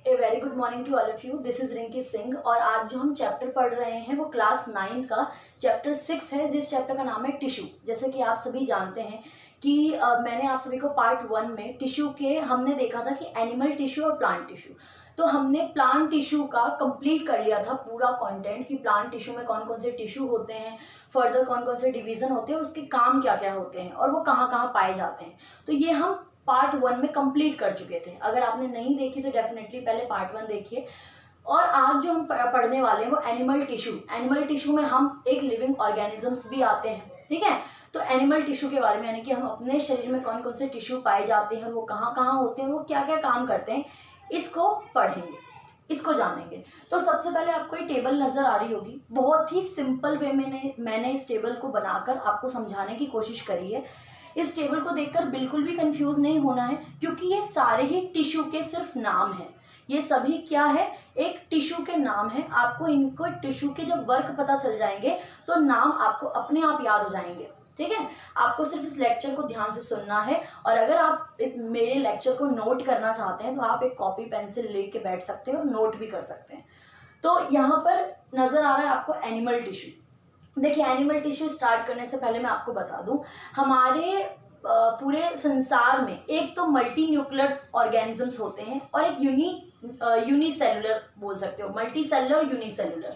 A very good morning to all of you. This is Rinki Singh और आज जो हम चैप्टर पढ़ रहे हैं वो क्लास 9 का चैप्टर 6 है। जिस चैप्टर का नाम है टिश्यू। जैसे कि आप सभी जानते हैं कि मैंने आप सभी को पार्ट 1 में टिश्यू के हमने देखा था कि एनिमल टिश्यू और प्लांट टिश्यू। तो हमने प्लांट टिश्यू का कंप्लीट कर लिया था पूरा कंटेंट कि प्लांट टिश्यू में कौन कौन से टिश्यू होते हैं, फर्दर कौन कौन से डिवीजन होते हैं, उसके काम क्या क्या होते हैं और वो कहाँ कहाँ पाए जाते हैं। तो ये हम पार्ट 1 में कंप्लीट कर चुके थे। अगर आपने नहीं देखी तो डेफिनेटली पहले पार्ट 1 देखिए। और आज जो हम पढ़ने वाले हैं वो एनिमल टिश्यू। एनिमल टिश्यू में हम एक लिविंग ऑर्गेनिजम्स भी आते हैं, ठीक है। तो एनिमल टिश्यू के बारे में यानी कि हम अपने शरीर में कौन कौन से टिश्यू पाए जाते हैं, वो कहाँ कहाँ होते हैं, वो क्या क्या काम करते हैं, इसको पढ़ेंगे, इसको जानेंगे। तो सबसे पहले आपको ये टेबल नज़र आ रही होगी। बहुत ही सिंपल वे में मैंने इस टेबल को बनाकर आपको समझाने की कोशिश करी है। इस टेबल को देखकर बिल्कुल भी कंफ्यूज नहीं होना है, क्योंकि ये सारे ही टिश्यू के सिर्फ नाम हैं। ये सभी क्या है, एक टिश्यू के नाम है। आपको इनको टिश्यू के जब वर्क पता चल जाएंगे तो नाम आपको अपने आप याद हो जाएंगे, ठीक है। आपको सिर्फ इस लेक्चर को ध्यान से सुनना है और अगर आप मेरे लेक्चर को नोट करना चाहते हैं तो आप एक कॉपी पेंसिल लेके बैठ सकते हैं और नोट भी कर सकते हैं। तो यहाँ पर नजर आ रहा है आपको एनिमल टिश्यू। देखिए, एनिमल टिश्यू स्टार्ट करने से पहले मैं आपको बता दूं, हमारे पूरे संसार में एक तो मल्टी न्यूक्लियर ऑर्गेनिजम्स होते हैं और एक यूनिसेलुलर बोल सकते हो, multi cellular unicellular.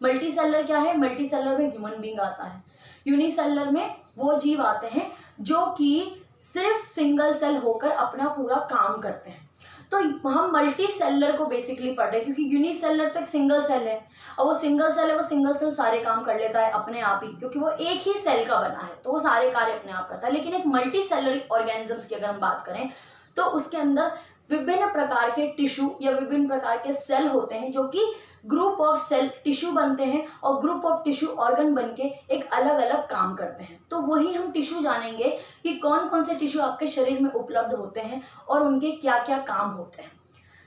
Multi cellular क्या है? मल्टी सेलुलर में ह्यूमन बींग आता है। यूनिसेलुलर में वो जीव आते हैं जो कि सिर्फ सिंगल सेल होकर अपना पूरा काम करते हैं। तो हम मल्टी सेलुलर को बेसिकली पढ़ रहे हैं, क्योंकि यूनिसेलुलर तो एक सिंगल सेल है और वो सिंगल सेल है, वो सिंगल सेल सारे काम कर लेता है अपने आप ही, क्योंकि वो एक ही सेल का बना है तो वो सारे कार्य अपने आप करता है। लेकिन एक मल्टी सेलुलर ऑर्गेनिजम्स की अगर हम बात करें तो उसके अंदर विभिन्न प्रकार के टिश्यू या विभिन्न प्रकार के सेल होते हैं जो कि ग्रुप ऑफ सेल टिश्यू बनते हैं और ग्रुप ऑफ टिश्यू ऑर्गन बनके एक अलग अलग काम करते हैं। तो वही हम टिश्यू जानेंगे कि कौन कौन से टिश्यू आपके शरीर में उपलब्ध होते हैं और उनके क्या क्या काम होते हैं,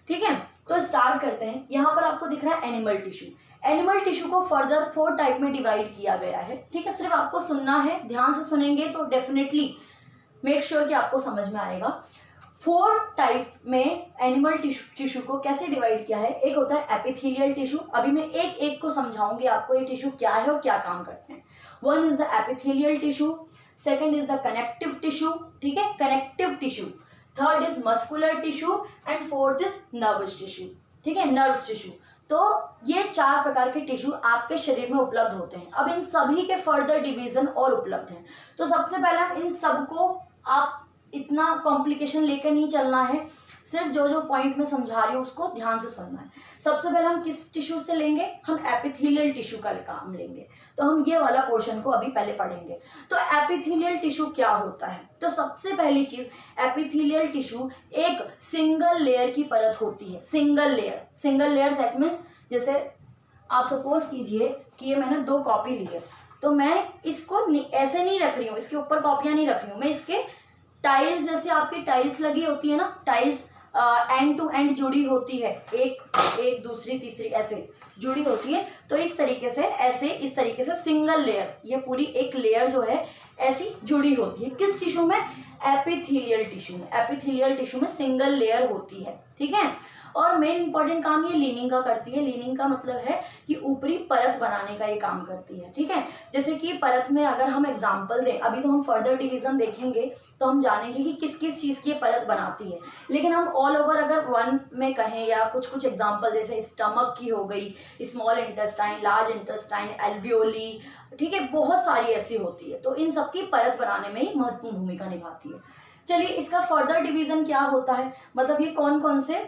ठीक है। तो स्टार्ट करते हैं। यहाँ पर आपको दिख रहा है एनिमल टिश्यू। एनिमल टिश्यू को फर्दर 4 टाइप में डिवाइड किया गया है, ठीक है। सिर्फ आपको सुनना है, ध्यान से सुनेंगे तो डेफिनेटली मेक श्योर कि आपको समझ में आएगा। 4 टाइप में एनिमल टिश्यू को कैसे डिवाइड किया है। एक होता है एपिथेलियल टिश्यू। अभी मैं एक एक को समझाऊंगी आपको ये टिश्यू क्या है और क्या काम करते हैं। 1 is the epithelial tissue, second is the connective tissue, ठीक है, connective tissue, third is muscular tissue and fourth is nervous tissue, ठीक है, नर्व्स टिश्यू। तो ये 4 प्रकार के टिश्यू आपके शरीर में उपलब्ध होते हैं। अब इन सभी के फर्दर डिवीजन और उपलब्ध हैं। तो सबसे पहले हम इन सबको, आप इतना कॉम्प्लिकेशन लेकर नहीं चलना है, सिर्फ जो जो पॉइंट में समझा रही हूँ उसको ध्यान से सुनना है। सबसे पहले हम किस टिश्यू से लेंगे? हम एपिथेलियल टिश्यू का काम लेंगे। तो हम ये वाला पोर्शन को अभी पहले पढ़ेंगे। तो एपिथेलियल टिश्यू क्या होता है? तो सबसे पहली चीज, एपिथेलियल टिश्यू एक सिंगल लेयर की परत होती है। Single layer, single layer that means, जैसे आप सपोज कीजिए कि ये मैंने 2 कॉपी ली है, तो मैं इसको ऐसे नहीं रख रही हूँ, इसके ऊपर कॉपियां नहीं रख रही हूँ, मैं इसके टाइल्स, जैसे आपकी टाइल्स लगी होती है ना, टाइल्स एंड टू एंड जुड़ी होती है, एक दूसरी तीसरी ऐसे जुड़ी होती है। तो इस तरीके से, ऐसे इस तरीके से सिंगल लेयर, ये पूरी एक लेयर जो है ऐसी जुड़ी होती है। किस टिश्यू में? एपिथेलियल टिश्यू में। एपिथेलियल टिश्यू में सिंगल लेयर होती है, ठीक है। और मेन इंपॉर्टेंट काम ये लीनिंग का करती है। लीनिंग का मतलब है कि ऊपरी परत बनाने का ये काम करती है, ठीक है। जैसे कि परत में अगर हम एग्जांपल दें, अभी तो हम फर्दर डिवीजन देखेंगे तो हम जानेंगे कि किस किस चीज़ की ये परत बनाती है। लेकिन हम ऑल ओवर अगर 1 में कहें या कुछ कुछ एग्जांपल, जैसे स्टमक की हो गई, small intestine, large intestine, alveoli, ठीक है, बहुत सारी ऐसी होती है। तो इन सबकी परत बनाने में ही महत्वपूर्ण भूमिका निभाती है। चलिए, इसका फर्दर डिवीजन क्या होता है, मतलब ये कौन कौन से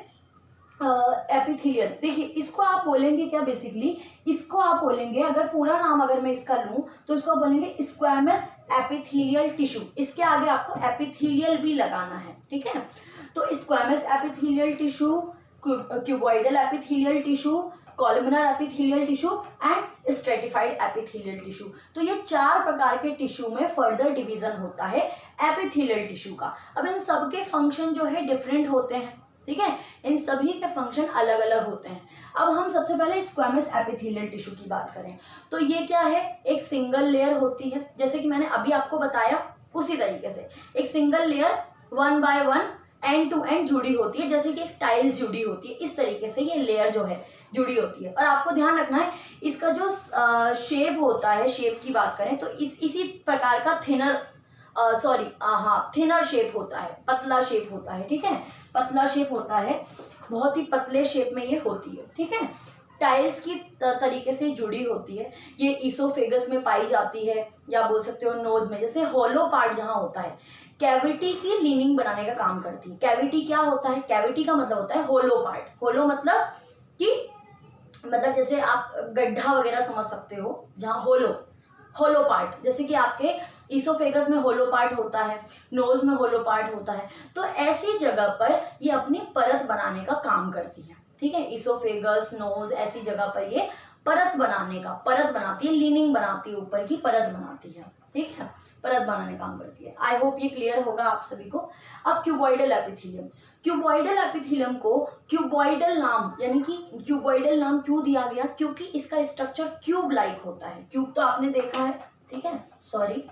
एपिथेलियल। देखिए, इसको आप बोलेंगे क्या, बेसिकली इसको आप बोलेंगे, अगर पूरा नाम अगर मैं इसका लूं तो इसको आप बोलेंगे स्क्वैमस एपिथेलियल टिश्यू। इसके आगे आपको एपिथेलियल भी लगाना है, ठीक है। तो squamous epithelial tissue, cuboidal epithelial tissue, columnar epithelial tissue and stratified epithelial tissue. तो ये 4 प्रकार के टिश्यू में फर्दर डिवीजन होता है एपिथेलियल टिश्यू का। अब इन सबके फंक्शन जो है डिफरेंट होते हैं, ठीक है, इन सभी के फंक्शन अलग अलग होते हैं। अब हम सबसे पहले स्क्वैमस एपिथेलियल टिश्यू की बात करें तो ये क्या है, एक सिंगल लेयर होती है, जैसे कि मैंने अभी आपको बताया उसी तरीके से एक single layer 1 by 1 end to end जुड़ी होती है, जैसे कि एक टाइल्स जुड़ी होती है, इस तरीके से ये लेयर जो है जुड़ी होती है। और आपको ध्यान रखना है इसका जो शेप होता है, शेप की बात करें तो इसी प्रकार का थिनर शेप होता है, पतला शेप होता है, ठीक है, पतला शेप होता है, बहुत ही पतले शेप में ये होती है, ठीक है, टाइल्स की तरीके से जुड़ी होती है। ये ईसोफेगस में पाई जाती है, या बोल सकते हो नोज में, जैसे होलो पार्ट जहाँ होता है, कैविटी की लीनिंग बनाने का काम करती है। कैविटी क्या होता है? कैविटी का मतलब होता है होलो पार्ट। होलो मतलब कि जैसे आप गड्ढा वगैरह समझ सकते हो, जहाँ होलो पार्ट, जैसे कि आपके ईसोफेगस में होलो पार्ट होता है, नोज में होलो पार्ट होता है, तो ऐसी जगह पर ये अपनी परत बनाने का काम करती है, ठीक है। ईसोफेगस, नोज, ऐसी जगह पर ये परत बनाती है, लीनिंग बनाती है, ऊपर की परत बनाती है, ठीक है, परत बनाने काम करती है। आई होप ये क्लियर होगा आप सभी को। अब क्यूबॉइडल एपिथेलियम, क्यूबॉइडल एपिथेलियम को क्यूबॉइडल नाम, यानी कि क्यूबॉइडल नाम क्यों दिया गया? क्योंकि इसका स्ट्रक्चर क्यूब लाइक होता है। क्यूब तो आपने देखा है, ठीक है, सॉरी,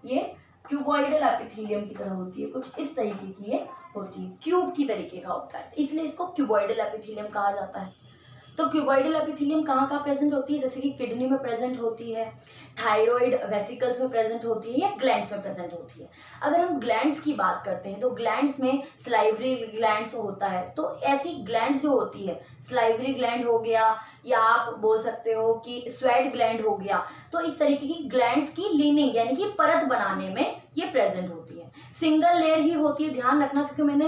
ये क्यूबॉइडल एपिथेलियम की तरह होती है, कुछ इस तरीके की ये होती है, क्यूब की तरीके का होता है, इसलिए इसको क्यूबॉइडल एपिथेलियम कहा जाता है। तो क्यूबॉइडल एपिथेलियम कहाँ कहाँ प्रेजेंट होती है? जैसे कि किडनी में प्रेजेंट होती है, थायराइड वेसिकल्स में प्रेजेंट होती है, या ग्लैंड्स में प्रेजेंट होती है। अगर हम ग्लैंड्स की बात करते हैं तो ग्लैंड्स में सलाइवरी ग्लैंड्स होता है, तो ऐसी ग्लैंड्स जो होती है, सलाइवरी ग्लैंड हो गया, या आप बोल सकते हो कि स्वेट ग्लैंड हो गया, तो इस तरीके की ग्लैंड्स की लीनिंग यानी कि परत बनाने में ये प्रेजेंट होती है। सिंगल लेयर ही होती है, ध्यान रखना, क्योंकि मैंने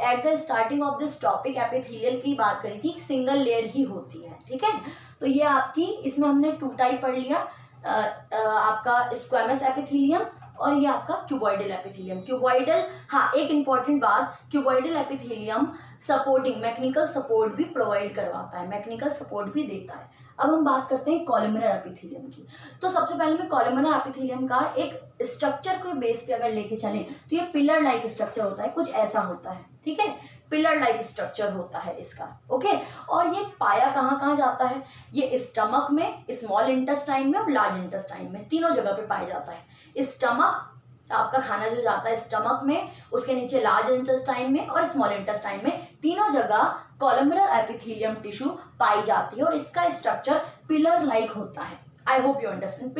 at the starting of this topic epithelial की बात करी थी, सिंगल लेयर ही होती है, ठीक है। तो ये आपकी, इसमें हमने 2 टाइप पढ़ लिया, आपका स्क्वैमस एपिथेलियम और ये आपका क्यूबॉइडल एपिथेलियम। क्यूबॉइडल, हाँ एक इंपॉर्टेंट बात, cuboidal epithelium supporting mechanical support भी प्रोवाइड करवाता है, मैकेनिकल सपोर्ट भी देता है। अब हम बात करते हैं कॉलमनर एपिथेलियम की। तो सबसे पहले मैं कॉलमनर एपिथेलियम का एक स्ट्रक्चर को बेस पे अगर लेके चलें तो ये पिलर लाइक स्ट्रक्चर होता है, कुछ ऐसा होता है, ठीक है, पिलर लाइक स्ट्रक्चर होता है इसका, ओके। और ये पाया कहाँ कहाँ जाता है? ये स्टमक में, स्मॉल इंटेस्टाइन में और लार्ज इंटेस्टाइन में, तीनों जगह पे पाया जाता है। स्टमक, आपका खाना जो जाता है स्टमक में, उसके नीचे लार्ज इंटेस्टाइन में और स्मॉल इंटेस्टाइन में, तीनों जगह कॉलमनर एपिथेलियम टिश्यू पाई जाती है और इसका स्ट्रक्चर पिलर लाइक होता है। I hope you understand,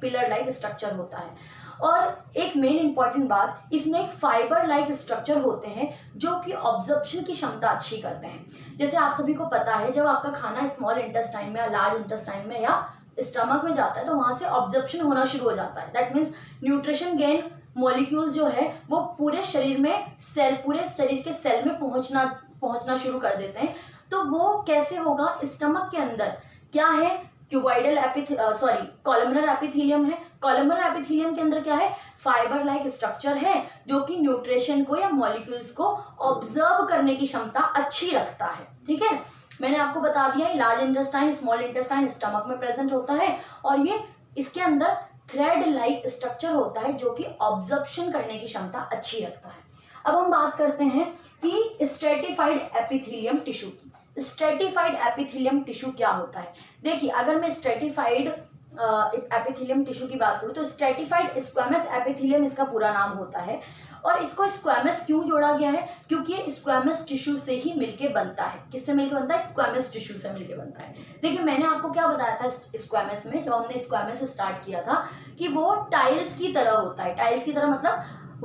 pillar like structure होता है। और एक मेन इंपॉर्टेंट बात, इसमें एक फाइबर लाइक स्ट्रक्चर होते हैं जो कि ऑब्जर्प्शन की क्षमता अच्छी करते हैं। जैसे आप सभी को पता है, जब आपका खाना स्मॉल इंटेस्टाइन में या लार्ज इंटेस्टाइन में या स्टमक में जाता है तो वहां से ऑब्जर्प्शन होना शुरू हो जाता है। That means nutrition gain molecules जो है वो पूरे शरीर में पूरे शरीर के सेल में पहुंचना शुरू कर देते हैं। तो वो कैसे होगा? स्टमक के अंदर क्या है? कॉलमनर एपिथेलियम है। कॉलमनर एपिथेलियम के अंदर क्या है? फाइबर लाइक स्ट्रक्चर है जो कि न्यूट्रिशन को या मॉलिक्यूल्स को ऑब्जर्व करने की क्षमता अच्छी रखता है, ठीक है। मैंने आपको बता दिया है, large intestine, small intestine stomach में प्रेजेंट होता है और ये इसके अंदर थ्रेड लाइक स्ट्रक्चर होता है जो कि ऑब्जर्प्शन करने की क्षमता अच्छी रखता है। अब हम बात करते हैं कि स्ट्रेटिफाइड एपिथेलियम टिश्यू की। स्ट्रेटिफाइड एपिथेलियम टिश्यू क्या होता है? देखिए, अगर मैं स्ट्रेटिफाइड एपिथेलियम टिश्यू की बात करूं तो स्ट्रेटिफाइड स्क्वैमस एपिथेलियम इसका पूरा नाम होता है। और इसको स्क्वैमस क्यों जोड़ा गया है? क्योंकि ये स्क्वैमस टिश्यू से ही मिलके बनता है। किससे मिलके बनता है? स्क्वैमस टिश्यू से मिलके बनता है। देखिए, मैंने आपको क्या बताया था स्क्वैमस में, जब हमने स्क्वैमस स्टार्ट किया था, कि वो टाइल्स की तरह होता है। टाइल्स की तरह मतलब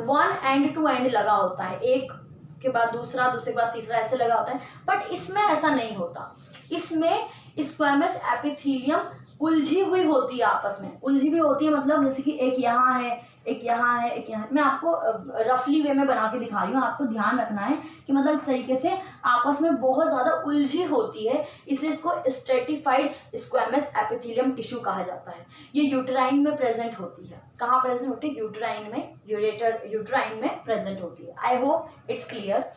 1 एंड टू एंड लगा होता है, एक के बाद दूसरा, दूसरे के बाद तीसरा, ऐसे लगा होता है। बट इसमें ऐसा नहीं होता। इसमें स्क्वैमस एपिथेलियम उलझी हुई होती है, आपस में उलझी हुई होती है। मतलब जैसे कि एक यहाँ है, एक यहाँ है, एक यहाँ है। मैं आपको रफली वे में बना के दिखा रही हूँ, आपको ध्यान रखना है कि मतलब इस तरीके से आपस में बहुत ज़्यादा उलझी होती है, इसलिए इसको स्ट्रेटिफाइड स्क्वैमस एपिथेलियम टिश्यू कहा जाता है। ये यूटेराइन में प्रेजेंट होती है। कहाँ प्रेजेंट होती है? यूटेराइन में, यूटेराइन में प्रेजेंट होती है। I hope it's clear.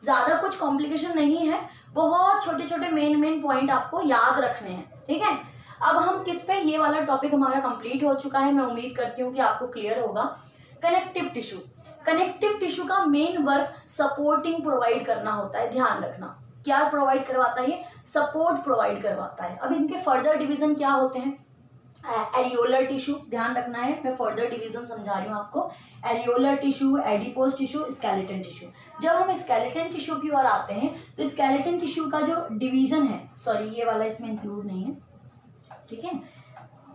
ज़्यादा कुछ कॉम्प्लिकेशन नहीं है, बहुत छोटे छोटे मेन पॉइंट आपको याद रखने हैं, ठीक है। अब हम किस पे, ये वाला टॉपिक हमारा कंप्लीट हो चुका है। मैं उम्मीद करती हूँ कि आपको क्लियर होगा। कनेक्टिव टिश्यू, कनेक्टिव टिश्यू का मेन वर्क सपोर्टिंग प्रोवाइड करना होता है। ध्यान रखना, क्या प्रोवाइड करवाता है? ये सपोर्ट प्रोवाइड करवाता है। अब इनके फर्दर डिवीजन क्या होते हैं? एरियोलर टिश्यू ध्यान रखना है, मैं फर्दर डिवीजन समझा रही हूँ आपको। Areolar tissue, adipose tissue, skeleton tissue. जब हम स्केलेटन टिश्यू की ओर आते हैं तो स्केलेटन टिश्यू का जो डिवीजन है, सॉरी ये वाला इसमें इंक्लूड नहीं है, ठीक है,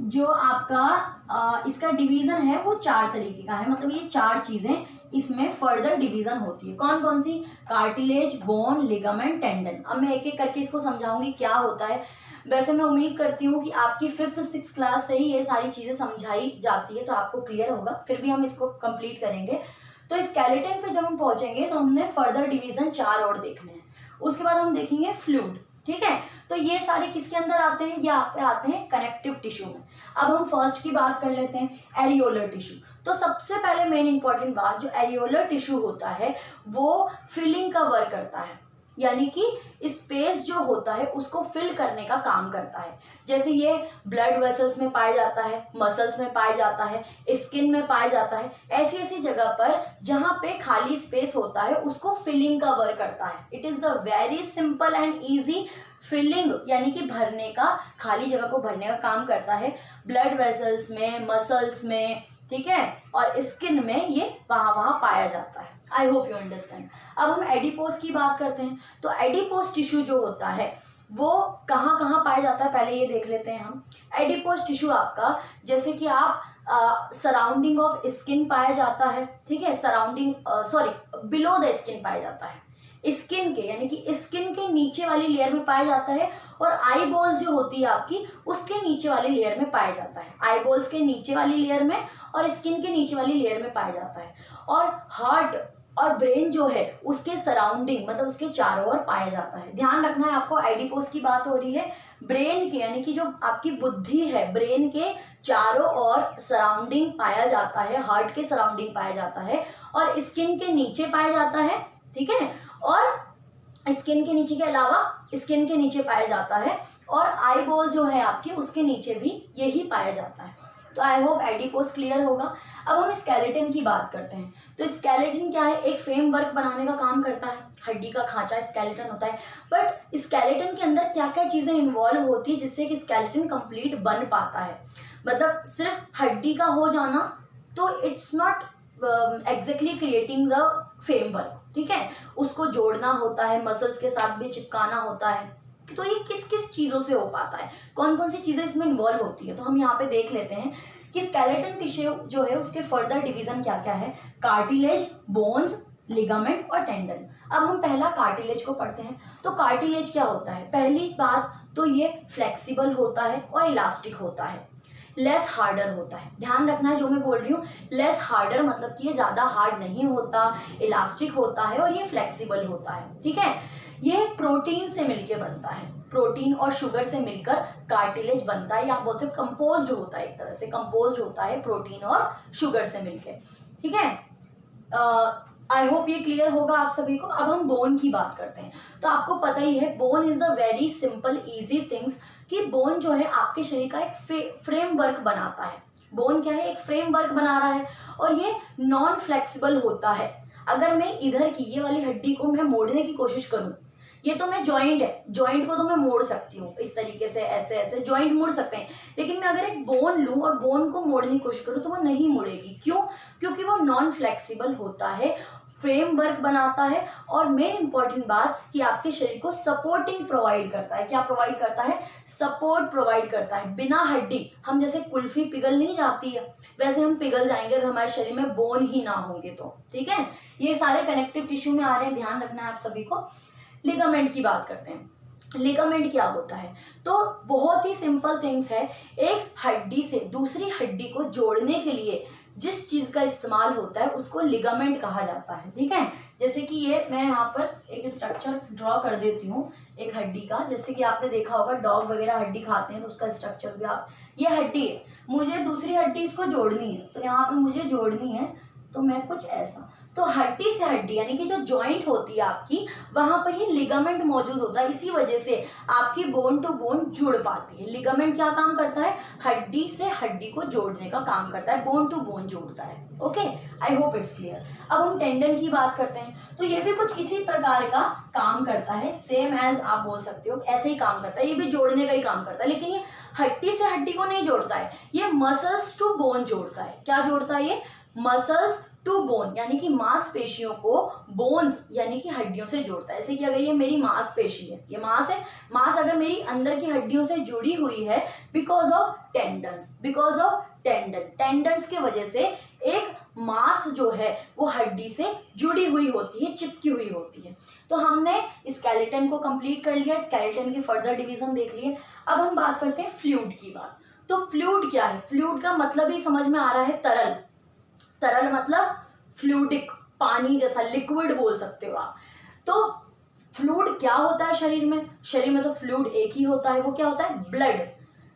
जो आपका इसका डिवीजन है वो 4 तरीके का है, मतलब ये 4 चीजें इसमें फर्दर डिवीजन होती है। कौन कौन सी? Cartilage, bone, ligament, tendon. अब मैं एक एक करके इसको समझाऊंगी क्या होता है। वैसे मैं उम्मीद करती हूँ कि आपकी 5th 6th क्लास से ही ये सारी चीजें समझाई जाती है तो आपको क्लियर होगा, फिर भी हम इसको कंप्लीट करेंगे। तो स्केलेटन पे जब हम पहुंचेंगे तो हमने फर्दर डिवीजन 4 और देखने हैं। उसके बाद हम देखेंगे फ्लूइड, ठीक है। तो ये सारे किसके अंदर आते हैं? ये आप पे आते हैं कनेक्टिव टिश्यू में। अब हम फर्स्ट की बात कर लेते हैं, एरियोलर टिश्यू। तो सबसे पहले मेन इंपॉर्टेंट बात, जो एरियोलर टिश्यू होता है वो फिलिंग का वर्क करता है, यानी कि स्पेस जो होता है उसको फिल करने का काम करता है। जैसे ये ब्लड वेसल्स में पाया जाता है, मसल्स में पाया जाता है, स्किन में पाया जाता है, ऐसी ऐसी जगह पर जहां पे खाली स्पेस होता है उसको फिलिंग का वर्क करता है। It is the very simple and easy filling, यानी कि भरने का, खाली जगह को भरने का काम करता है ब्लड वेसल्स में, मसल्स में, ठीक है, और स्किन में ये वहां पाया जाता है। I hope you understand. अब हम एडिपोज की बात करते हैं। तो एडिपोज टिश्यू जो होता है वो कहाँ कहाँ पाया जाता है, पहले ये देख लेते हैं हम। एडिपोज टिश्यू आपका, जैसे कि आप सराउंडिंग ऑफ स्किन पाया जाता है, ठीक है, सराउंडिंग बिलो द स्किन पाया जाता है, स्किन के, यानी कि स्किन के नीचे वाली लेयर में पाया जाता है, और आई बॉल्स जो होती है आपकी उसके नीचे वाली लेयर में पाया जाता है। आई बॉल्स के नीचे वाली लेयर में और स्किन के नीचे वाली लेयर में पाया जाता है। और हार्ट और ब्रेन जो है उसके सराउंडिंग, मतलब उसके चारों ओर पाया जाता है। ध्यान रखना है आपको, एडिपोज की बात हो रही है ब्रेन के, यानी कि जो आपकी बुद्धि है, ब्रेन के चारों ओर सराउंडिंग पाया जाता है, हार्ट के सराउंडिंग पाया जाता है, और स्किन के नीचे पाया जाता है, ठीक है, और स्किन के नीचे के अलावा स्किन के नीचे पाया जाता है, और आई बॉल जो है आपकी उसके नीचे भी यही पाया जाता है। तो आई होप एडिपोज क्लियर होगा। अब हम स्केलेटन की बात करते हैं। तो स्केलेटन क्या है? एक फ्रेमवर्क बनाने का काम करता है, हड्डी का खांचा स्केलेटन होता है। बट स्केलेटन के अंदर क्या क्या चीजें इन्वॉल्व होती है जिससे कि स्केलेटन कंप्लीट बन पाता है? मतलब सिर्फ हड्डी का हो जाना तो it's not exactly creating the framework, ठीक है, उसको जोड़ना होता है, मसल्स के साथ भी चिपकाना होता है। तो ये किस किस चीज़ों से हो पाता है, कौन कौन सी चीज़ें इसमें इन्वॉल्व होती है? तो हम यहाँ पे देख लेते हैं कि स्केलेटन टिश्यू जो है उसके फर्दर डिवीजन क्या क्या है। कार्टिलेज, बोन्स, लिगामेंट और टेंडन। अब हम पहला कार्टिलेज को पढ़ते हैं। तो कार्टिलेज क्या होता है? पहली बात तो ये फ्लेक्सिबल होता है और इलास्टिक होता है, लेस हार्डर होता है। ध्यान रखना है जो मैं बोल रही हूँ, लेस हार्डर मतलब कि ये ज़्यादा हार्ड नहीं होता, इलास्टिक होता है और ये फ्लेक्सिबल होता है, ठीक है। ये प्रोटीन से मिलके बनता है, प्रोटीन और शुगर से मिलकर कार्टिलेज बनता है, या आप बोलते हो कंपोज्ड होता है, एक तरह से कंपोज्ड होता है प्रोटीन और शुगर से मिलके, ठीक है। आई होप ये क्लियर होगा आप सभी को। अब हम बोन की बात करते हैं। तो आपको पता ही है bone is the very simple easy things, कि बोन जो है आपके शरीर का एक फ्रेमवर्क बनाता है। बोन क्या है? एक फ्रेमवर्क बना रहा है, और ये नॉन फ्लेक्सिबल होता है। अगर मैं इधर की ये वाली हड्डी को मैं मोड़ने की कोशिश करूं, ये तो मैं जॉइंट है, जॉइंट को तो मैं मोड़ सकती हूँ इस तरीके से, ऐसे ऐसे जॉइंट मुड़ सकते हैं, लेकिन मैं अगर एक बोन लूं और बोन को मोड़ने की कोशिश करूँ तो वो नहीं मुड़ेगी। क्यों? क्योंकि वो नॉन फ्लेक्सिबल होता है, फ्रेमवर्क बनाता है, और मेन इंपॉर्टेंट बात कि आपके शरीर को सपोर्टिंग प्रोवाइड करता है। क्या प्रोवाइड करता है? सपोर्ट प्रोवाइड करता है। बिना हड्डी हम जैसे कुल्फी पिघल नहीं जाती है, वैसे हम पिघल जाएंगे अगर हमारे शरीर में बोन ही ना होंगे तो, ठीक है। ये सारे कनेक्टिव टिश्यू में आ रहे हैं, ध्यान रखना है आप सभी को। लिगामेंट की बात करते हैं। लिगामेंट क्या होता है? तो बहुत ही सिंपल थिंग्स है। एक हड्डी से दूसरी हड्डी को जोड़ने के लिए जिस चीज का इस्तेमाल होता है उसको लिगामेंट कहा जाता है, ठीक है। जैसे कि ये मैं यहाँ पर एक स्ट्रक्चर ड्रॉ कर देती हूँ एक हड्डी का। जैसे कि आपने देखा होगा डॉग वगैरह हड्डी खाते हैं तो उसका स्ट्रक्चर भी आप, ये हड्डी है, मुझे दूसरी हड्डी इसको जोड़नी है, तो यहाँ पे मुझे जोड़नी है, तो मैं कुछ ऐसा, तो हड्डी से हड्डी यानी कि जो जॉइंट होती है आपकी, वहां पर ये लिगामेंट मौजूद होता है। इसी वजह से आपकी बोन टू बोन जुड़ पाती है। लिगामेंट क्या काम करता है? हड्डी से हड्डी को जोड़ने का काम करता है, बोन टू बोन जोड़ता है। Okay, I hope it's clear. अब हम टेंडन की बात करते हैं। तो ये भी कुछ इसी प्रकार का काम करता है, सेम एज आप बोल सकते हो, ऐसे ही काम करता है, ये भी जोड़ने का ही काम करता है, लेकिन ये हड्डी से हड्डी को नहीं जोड़ता है, ये मसल्स टू बोन जोड़ता है। क्या जोड़ता है ये? मसल्स टू बोन, यानी कि मांसपेशियों को बोन्स यानी कि हड्डियों से जोड़ता है। जैसे कि अगर ये मेरी मांसपेशी है, ये मांस है, मांस अगर मेरी अंदर की हड्डियों से जुड़ी हुई है because of tendons, because of tendons के वजह से एक मांस जो है वो हड्डी से जुड़ी हुई होती है, चिपकी हुई होती है। तो हमने स्केलेटन को कंप्लीट कर लिया, स्केलेटन के फर्दर डिवीजन देख लिए। अब हम बात करते हैं फ्लूइड की बात। तो फ्लूइड क्या है? फ्लूइड का मतलब ही समझ में आ रहा है, तरल। तरल मतलब फ्लूइडिक, पानी जैसा, लिक्विड बोल सकते हो आप। तो फ्लूइड क्या होता है शरीर में? शरीर में तो फ्लूइड एक ही होता है, वो क्या होता है? ब्लड।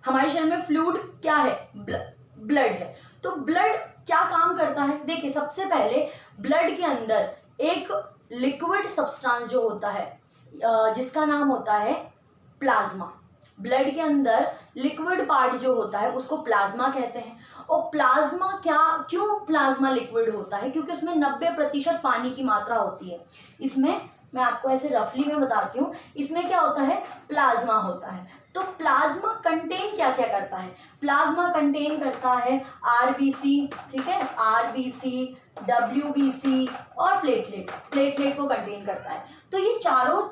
हमारे शरीर में फ्लूइड क्या है? ब्लड है। तो ब्लड क्या काम करता है? देखिए, सबसे पहले ब्लड के अंदर एक लिक्विड सब्सटेंस जो होता है जिसका नाम होता है प्लाज्मा। ब्लड के अंदर लिक्विड पार्ट जो होता है उसको प्लाज्मा कहते हैं। और प्लाज्मा क्यों प्लाज्मा लिक्विड होता है? क्योंकि उसमें 90% पानी की मात्रा होती है। इसमें मैं आपको ऐसे रफली में बताती हूँ, इसमें क्या होता है? प्लाज्मा होता है। तो प्लाज्मा कंटेन क्या क्या करता है? प्लाज्मा कंटेन करता है आरबीसी, ठीक है, आरबीसी, डब्ल्यूबीसी और प्लेटलेट को कंटेन करता है। तो ये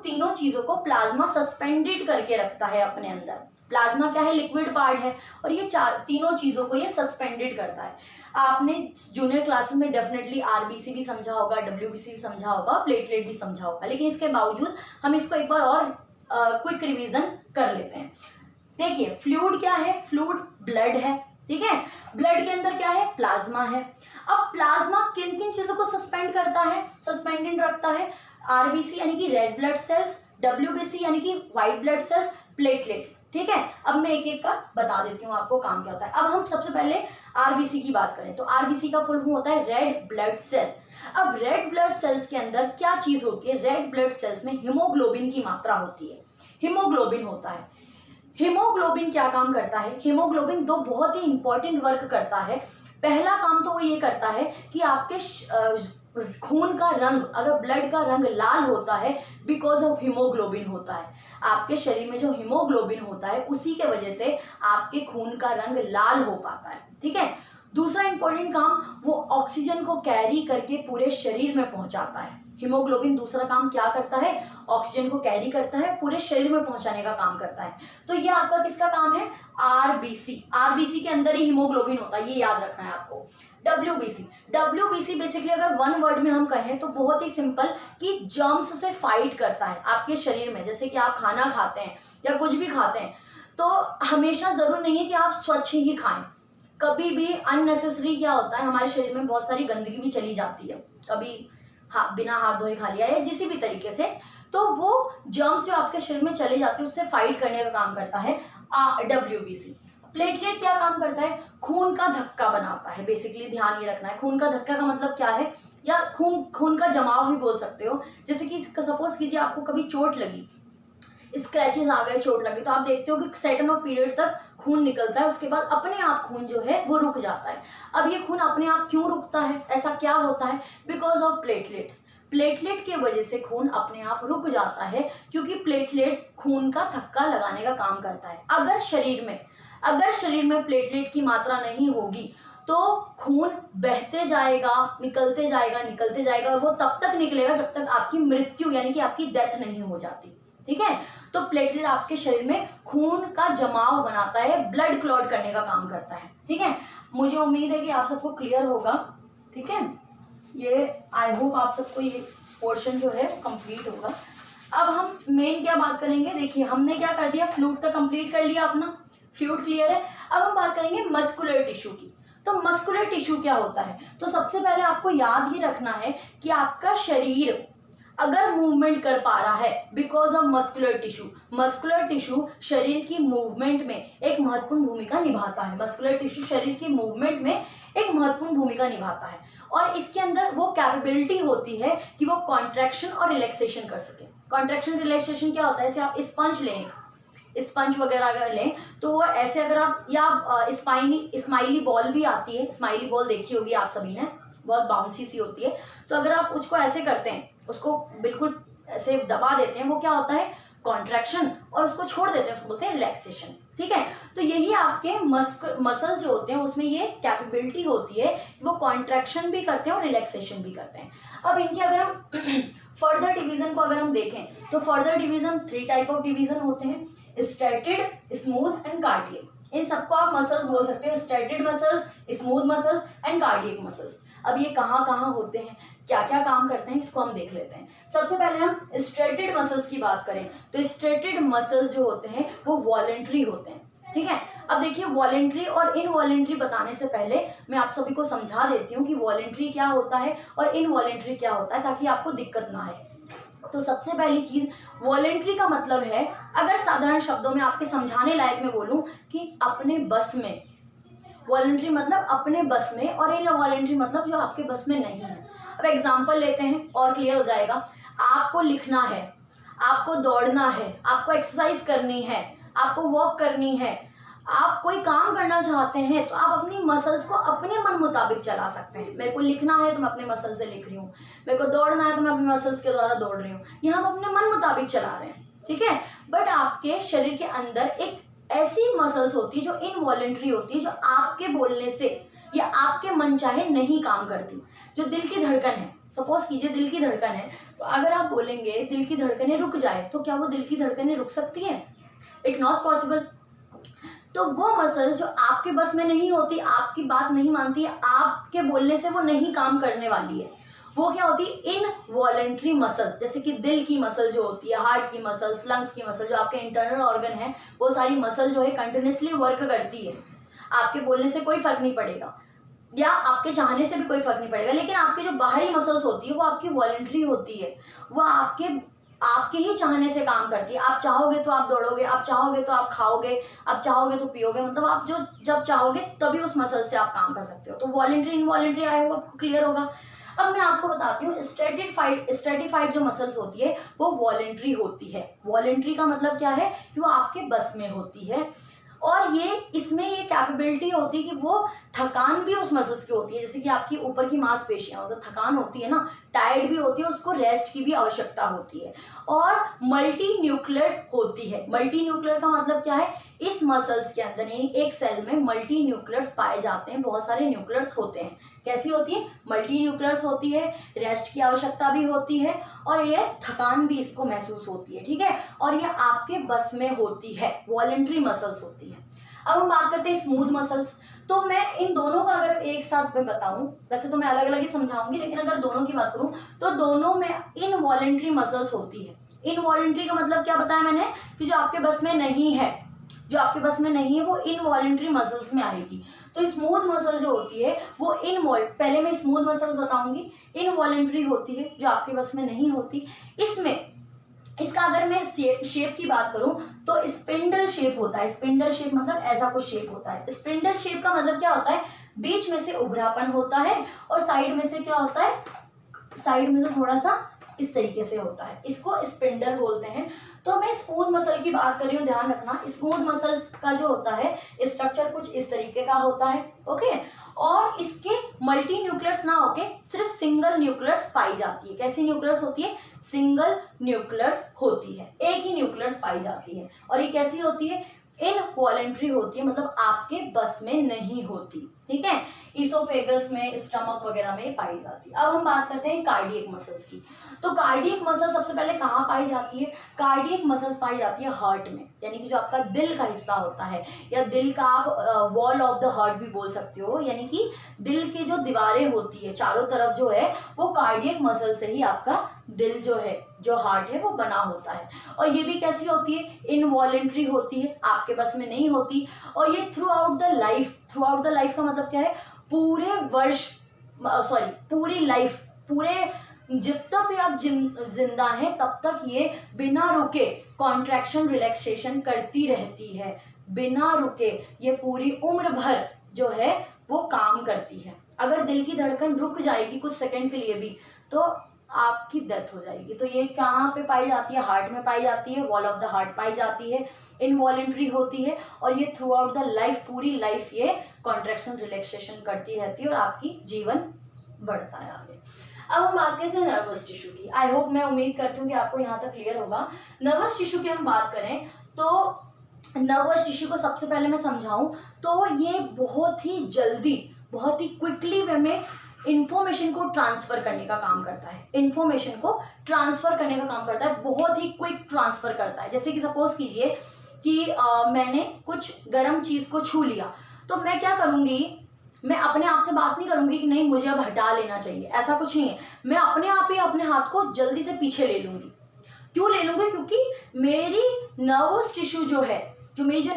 तीनों चीजों को प्लाज्मा सस्पेंडेड करके रखता है अपने अंदर। प्लाज्मा क्या है? लिक्विड पार्ट है, और ये तीनों चीजों को ये सस्पेंडेड करता है। आपने जूनियर क्लासेस में डेफिनेटली आरबीसी भी समझा होगा, डब्ल्यूबीसी भी समझा होगा, प्लेटलेट भी समझा होगा, लेकिन इसके बावजूद हम इसको एक बार और क्विक रिवीजन कर लेते हैं। देखिए, फ्लूइड क्या है? फ्लूइड ब्लड है, ठीक है। ब्लड के अंदर क्या है? प्लाज्मा है। अब प्लाज्मा किन किन चीजों को सस्पेंड करता है, सस्पेंडेड रखता है? आरबीसी यानी कि रेड ब्लड सेल्स, डब्ल्यूबीसी यानी कि व्हाइट ब्लड सेल्स, प्लेटलेट्स, ठीक है। अब मैं एक एक का बता देती हूँ आपको काम क्या होता है। अब हम सबसे पहले आरबीसी की बात करें तो आरबीसी का फुल फॉर्म होता है रेड ब्लड सेल। अब रेड ब्लड सेल्स के अंदर क्या चीज होती है? रेड ब्लड सेल्स में हीमोग्लोबिन की मात्रा होती है, हीमोग्लोबिन होता है। हीमोग्लोबिन क्या काम करता है? हीमोग्लोबिन दो बहुत ही इंपॉर्टेंट वर्क करता है। पहला काम तो वो ये करता है कि आपके खून का रंग, अगर ब्लड का रंग लाल होता है बिकॉज ऑफ हीमोग्लोबिन होता है। आपके शरीर में जो हीमोग्लोबिन होता है उसी के वजह से आपके खून का रंग लाल हो पाता है, ठीक है। दूसरा इंपॉर्टेंट काम, वो ऑक्सीजन को कैरी करके पूरे शरीर में पहुंचाता है। हीमोग्लोबिन दूसरा काम क्या करता है? ऑक्सीजन को कैरी करता है, पूरे शरीर में पहुंचाने का काम करता है। तो ये आपका किसका काम है? आरबीसी। आरबीसी के अंदर ही हीमोग्लोबिन होता है, ये याद रखना है आपको। डब्ल्यूबीसी बेसिकली अगर वन वर्ड में हम कहें तो बहुत ही सिंपल, कि जर्म्स से फाइट करता है आपके शरीर में। जैसे कि आप खाना खाते हैं या कुछ भी खाते हैं तो हमेशा जरूर नहीं है कि आप स्वच्छ ही खाएं। कभी भी अननेसेसरी क्या होता है, हमारे शरीर में बहुत सारी गंदगी भी चली जाती है, कभी बिना हाथ धोए खा लिया या किसी भी तरीके से, तो वो जर्म्स जो आपके शरीर में चले जाते हैं उससे फाइट करने का काम करता है डब्ल्यूबीसी। प्लेटलेट क्या काम करता है? खून का धक्का बनाता है। बेसिकली ध्यान ये रखना है, खून का धक्का का मतलब क्या है, या खून का जमाव भी बोल सकते हो। जैसे कि सपोज कीजिए आपको कभी चोट लगी, स्क्रैचेस आ गए, चोट लगी, तो आप देखते हो कि सर्टेन ऑफ पीरियड तक खून निकलता है, उसके बाद अपने आप खून जो है वो रुक जाता है। अब ये खून अपने आप क्यों रुकता है, ऐसा क्या होता है? Because of platelets. प्लेटलेट के वजह से खून अपने आप रुक जाता है, क्योंकि प्लेटलेट्स खून का थक्का लगाने का काम करता है। अगर शरीर में प्लेटलेट की मात्रा नहीं होगी तो खून बहते जाएगा, निकलते जाएगा, और वो तब तक निकलेगा जब तक आपकी मृत्यु यानी कि आपकी डेथ नहीं हो जाती, ठीक है। तो प्लेटलेट आपके शरीर में खून का जमाव बनाता है, ब्लड क्लॉट करने का काम करता है, ठीक है। मुझे उम्मीद है कि आप सबको क्लियर होगा, ठीक है। ये आई होप आप सबको ये पोर्शन जो है वो कंप्लीट होगा। अब हम मेन क्या बात करेंगे? देखिए, हमने क्या कर दिया, फ्लूइड तो कंप्लीट कर लिया अपना, फ्लूइड क्लियर है। अब हम बात करेंगे मस्कुलर टिश्यू की। तो मस्कुलर टिश्यू क्या होता है? तो सबसे पहले आपको याद ही रखना है कि आपका शरीर अगर मूवमेंट कर पा रहा है बिकॉज ऑफ मस्कुलर टिश्यू शरीर की मूवमेंट में एक महत्वपूर्ण भूमिका निभाता है। मस्कुलर टिश्यू शरीर की मूवमेंट में एक महत्वपूर्ण भूमिका निभाता है, और इसके अंदर वो कैपेबिलिटी होती है कि वो कॉन्ट्रैक्शन और रिलैक्सेशन कर सके। कॉन्ट्रैक्शन रिलैक्सेशन क्या होता है? जैसे आप स्पंज लें, स्पंज वगैरह अगर लें तो वो ऐसे, अगर आप, या स्माइली बॉल भी आती है, स्माइली बॉल देखी होगी आप सभी ने, बहुत बाउंसी सी होती है। तो अगर आप उसको ऐसे करते हैं, उसको बिल्कुल ऐसे दबा देते हैं, वो क्या होता है? कॉन्ट्रैक्शन, और उसको छोड़ देते हैं, उसको बोलते हैं रिलैक्सेशन। ठीक है। तो यही आपके मसल्स जो होते हैं उसमें ये कैपेबिलिटी होती है, वो कॉन्ट्रैक्शन भी करते हैं और रिलैक्सेशन भी करते हैं। अब इनके अगर हम फर्दर डिवीजन को अगर हम देखें तो further division 3 type of division होते हैं, स्ट्रेटेड, स्मूथ एंड कार्डियक। इन सबको आप मसल्स बोल सकते हो, striated muscles, smooth muscles and cardiac muscles. अब ये कहाँ कहाँ होते हैं, क्या क्या काम करते हैं, इसको हम देख लेते हैं। सबसे पहले हम स्ट्रेटेड मसल्स की बात करें तो स्ट्रेटेड मसल्स जो होते हैं वो वॉलेंट्री होते हैं, ठीक है। अब देखिए वॉलेंट्री और इनवॉलेंट्री बताने से पहले मैं आप सभी को समझा देती हूँ कि वॉलेंट्री क्या होता है और इनवॉलेंट्री क्या होता है, ताकि आपको दिक्कत ना आए। तो सबसे पहली चीज, वॉलेंट्री का मतलब है, अगर साधारण शब्दों में आपके समझाने लायक मैं बोलूं कि अपने बस में। वॉलेंट्री मतलब अपने बस में और इनवॉलेंट्री मतलब जो आपके बस में नहीं है। अब एग्जांपल लेते हैं और क्लियर हो जाएगा। आपको लिखना है, आपको दौड़ना है, आपको एक्सरसाइज करनी है, आपको वॉक करनी है, आप कोई काम करना चाहते हैं तो आप अपनी मसल्स को अपने मन मुताबिक चला सकते हैं। मेरे को लिखना है तो मैं अपने मसल से लिख रही हूँ, मेरे को दौड़ना है तो मैं अपने मसल्स के द्वारा दौड़ रही हूँ, ये हम अपने मन मुताबिक चला रहे हैं, ठीक है। बट आपके शरीर के अंदर एक ऐसी मसल्स होती है जो इनवॉलेंट्री होती है, जो आपके बोलने से या आपके मन चाहे नहीं काम करती। जो दिल की धड़कन है, सपोज कीजिए दिल की धड़कन है, तो अगर आप बोलेंगे दिल की धड़कनें रुक जाए, तो क्या वो दिल की धड़कनें रुक सकती है? It not possible. तो वो मसल जो आपके बस में नहीं होती, आपकी बात नहीं मानती है, आपके बोलने से वो नहीं काम करने वाली है, वो क्या होती है? Involuntary muscles. जैसे कि दिल की मसल जो होती है, हार्ट की मसल्स, लंग्स की मसल, जो आपके इंटरनल ऑर्गन है, वो सारी मसल जो है कंटिन्यूसली वर्क करती है। आपके बोलने से कोई फर्क नहीं पड़ेगा या आपके चाहने से भी कोई फर्क नहीं पड़ेगा, लेकिन आपकी जो बाहरी मसल्स होती है वो आपकी वॉलेंट्री होती है, वो आपके ही चाहने से काम करती है। आप चाहोगे तो आप दौड़ोगे, आप चाहोगे तो आप खाओगे, आप चाहोगे तो पियोगे, मतलब आप जो जब चाहोगे तभी उस मसल से आप काम कर सकते हो। तो वॉलेंट्री इनवॉलेंट्री आया हुआ आपको क्लियर होगा। अब मैं आपको बताती हूँ स्ट्रेटिफाइड जो मसल्स होती है वो वॉलेंट्री होती है। वॉलेंट्री का मतलब क्या है कि वो आपके बस में होती है, और ये इसमें ये कैपेबिलिटी होती है कि वो थकान भी उस मसल्स की होती है। जैसे कि आपकी ऊपर की मांसपेशियां हो तो थकान होती है ना, टायर्ड भी होती है, उसको रेस्ट की भी आवश्यकता होती है। और मल्टी न्यूक्लियर होती है। मल्टी न्यूक्लियर का मतलब क्या है? इस मसल्स के अंदर यानी एक सेल में मल्टी न्यूक्लियर्स पाए जाते हैं, बहुत सारे न्यूक्लियर्स होते हैं। कैसी होती है? मल्टी न्यूक्लियर्स होती है, रेस्ट की आवश्यकता भी होती है और ये थकान भी इसको महसूस होती है, ठीक है। और ये आपके बस में होती है, वॉलेंट्री मसल्स होती है। अब हम बात करते हैं स्मूथ मसल्स। तो मैं इन दोनों का अगर एक साथ में बताऊं, वैसे तो मैं अलग अलग ही समझाऊंगी, लेकिन अगर दोनों की बात करूं तो दोनों में इनवॉलेंट्री मसल्स होती है। इनवॉलेंट्री का मतलब क्या बताया मैंने कि जो आपके बस में नहीं है, जो आपके बस में नहीं है वो इनवॉलेंट्री मसल्स में आएगी। तो स्मूथ मसल जो होती है वो पहले मैं स्मूथ मसल्स बताऊंगी, इनवॉलेंट्री होती है जो आपके बस में नहीं होती। इसका अगर मैं शेप की बात करूं तो स्पिंडल शेप होता है। स्पिंडल शेप मतलब ऐसा कुछ शेप होता है। स्पिंडल शेप का मतलब क्या होता है? बीच में से उभरापन होता है और साइड में से क्या होता है? साइड में से थोड़ा सा इस तरीके से होता है, इसको स्पिंडल बोलते हैं। तो मैं स्मूथ मसल की बात कर रही हूँ, ध्यान रखना। स्मूथ मसल्स का जो होता है स्ट्रक्चर कुछ इस तरीके का होता है, ओके। और इसके मल्टी न्यूक्लियर्स ना होके सिर्फ सिंगल न्यूक्लियर्स पाई जाती है। कैसी न्यूक्लियर्स होती है? सिंगल न्यूक्लियर्स होती है, एक ही न्यूक्लियर्स पाई जाती है। और ये कैसी होती है? इनवॉलेंट्री होती है, मतलब आपके बस में नहीं होती, ठीक है। इसोफेगस में, स्टमक वगैरह में पाई जाती है। अब हम बात करते हैं कार्डियक मसल्स की। तो कार्डियक मसल सबसे पहले कहाँ पाई जाती है? कार्डियक मसल्स पाई जाती है हार्ट में, यानी कि जो आपका दिल का हिस्सा होता है, या दिल का आप वॉल ऑफ द हार्ट भी बोल सकते हो, यानी कि दिल की जो दीवारें होती है चारों तरफ जो है वो कार्डियक मसल से ही आपका दिल जो है, जो हार्ट है वो बना होता है। और ये भी कैसी होती है? इनवॉलेंट्री होती है, आपके बस में नहीं होती। और ये थ्रू आउट द लाइफ का मतलब क्या है? पूरी लाइफ, पूरे जितना भी आप जिंदा हैं तब तक ये बिना रुके कॉन्ट्रैक्शन रिलैक्सेशन करती रहती है, बिना रुके ये पूरी उम्र भर जो है वो काम करती है। अगर दिल की धड़कन रुक जाएगी कुछ सेकंड के लिए भी तो आपकी डेथ हो जाएगी। तो ये कहाँ पे पाई जाती है? हार्ट में पाई जाती है, वॉल ऑफ द हार्ट पाई जाती है, इनवॉलेंट्री होती है और ये थ्रू आउट द लाइफ, पूरी लाइफ ये कॉन्ट्रैक्शन रिलैक्सेशन करती रहती है और आपकी जीवन बढ़ता है आगे। अब हम बात करते हैं नर्वस टिश्यू की। आई होप, मैं उम्मीद करती हूँ कि आपको यहाँ तक क्लियर होगा। नर्वस टिश्यू की हम बात करें तो नर्वस टिश्यू को सबसे पहले मैं समझाऊं तो ये बहुत ही जल्दी, बहुत ही क्विकली वे में इंफॉर्मेशन को ट्रांसफर करने का काम करता है। इंफॉर्मेशन को ट्रांसफर करने का काम करता है, बहुत ही क्विक ट्रांसफर करता है। जैसे कि सपोज कीजिए कि मैंने कुछ गर्म चीज को छू लिया, तो मैं क्या करूंगी, मैं अपने आप से बात नहीं करूंगी कि नहीं मुझे अब हटा लेना चाहिए, ऐसा कुछ नहीं है। मैं अपने आप ही अपने हाथ को जल्दी से पीछे ले लूंगी। क्यों ले लूंगी? क्योंकि मेरी नर्वस टिश्यू जो है, जो मेरी जो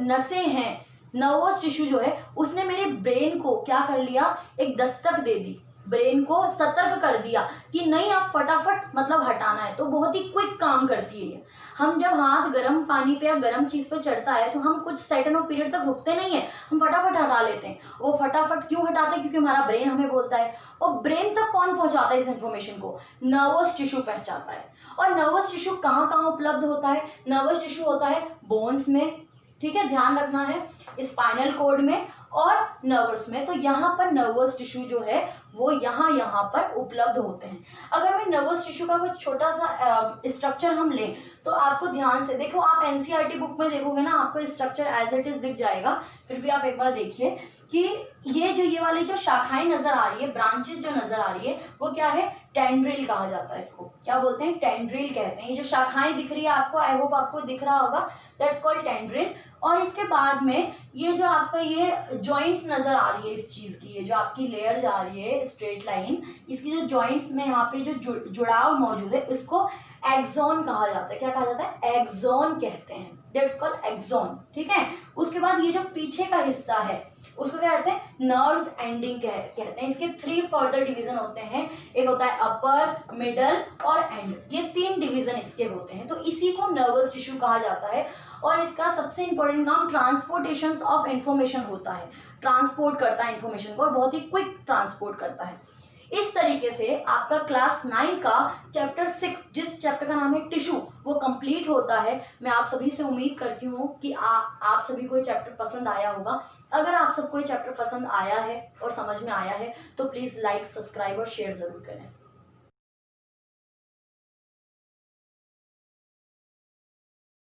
नसें हैं, नर्वस टिश्यू जो है, उसने मेरे ब्रेन को क्या कर लिया, एक दस्तक दे दी, ब्रेन को सतर्क कर दिया कि नहीं आप फटाफट मतलब हटाना है। तो बहुत ही क्विक काम करती है ये। हम जब हाथ गर्म पानी पे या गर्म चीज पे चढ़ता है तो हम कुछ सेकंड और पीरियड तक रुकते नहीं है, हम फटाफट हटा लेते हैं। वो फटाफट क्यों हटाते हैं? क्योंकि हमारा ब्रेन हमें बोलता है। और ब्रेन तक कौन पहुंचाता है इस इंफॉर्मेशन को? नर्वस टिश्यू पहुंचाता है। और नर्वस टिश्यू कहाँ कहाँ उपलब्ध होता है? नर्वस टिश्यू होता है बोन्स में, ठीक है, ध्यान रखना है, स्पाइनल कॉर्ड में और नर्वस में। तो यहाँ पर नर्वस टिश्यू जो है वो यहाँ पर उपलब्ध होते हैं। अगर मैं नर्वस टिश्यू का कुछ छोटा सा स्ट्रक्चर हम लें तो आपको ध्यान से देखो, आप एनसीईआरटी बुक में देखोगे ना, आपको स्ट्रक्चर एज इट इज दिख जाएगा। फिर भी आप एक बार देखिए कि ये वाली जो शाखाएं नजर आ रही है, ब्रांचेस जो नजर आ रही है, वो क्या है? टेंड्रिल कहा जाता है इसको। क्या बोलते हैं? टेंड्रिल कहते हैं। ये जो शाखाएं दिख रही है आपको, आई होप आपको दिख रहा होगा, दैट्स कॉल्ड टेंड्रिल। और इसके बाद में ये जो आपका ये जॉइंट्स नजर आ रही है इस चीज की, ये जो आपकी लेयर जा रही है स्ट्रेट लाइन, इसकी जो जॉइंट्स में यहाँ पे जो जुड़ाव मौजूद है, इसको एक्सॉन कहा जाता है। क्या कहा जाता है? एक्सॉन कहते हैं, दैट्स कॉल्ड एक्सॉन, ठीक है। उसके बाद ये जो पीछे का हिस्सा है उसको क्या कहते हैं? नर्व्स एंडिंग कहते हैं। इसके 3 फर्दर डिवीजन होते हैं, एक होता है अपर, मिडल और एंड। ये 3 डिवीजन इसके होते हैं। तो इसी को नर्वस टिश्यू कहा जाता है। और इसका सबसे इंपॉर्टेंट काम ट्रांसपोर्टेशन ऑफ इंफॉर्मेशन होता है, ट्रांसपोर्ट करता है इंफॉर्मेशन को, और बहुत ही क्विक ट्रांसपोर्ट करता है। इस तरीके से आपका क्लास 9 का चैप्टर 6, जिस चैप्टर का नाम है टिश्यू, वो कंप्लीट होता है। मैं आप सभी से उम्मीद करती हूँ कि आप सभी को ये चैप्टर पसंद आया होगा। अगर आप सबको ये चैप्टर पसंद आया है और समझ में आया है तो प्लीज़ लाइक, सब्सक्राइब और शेयर ज़रूर करें।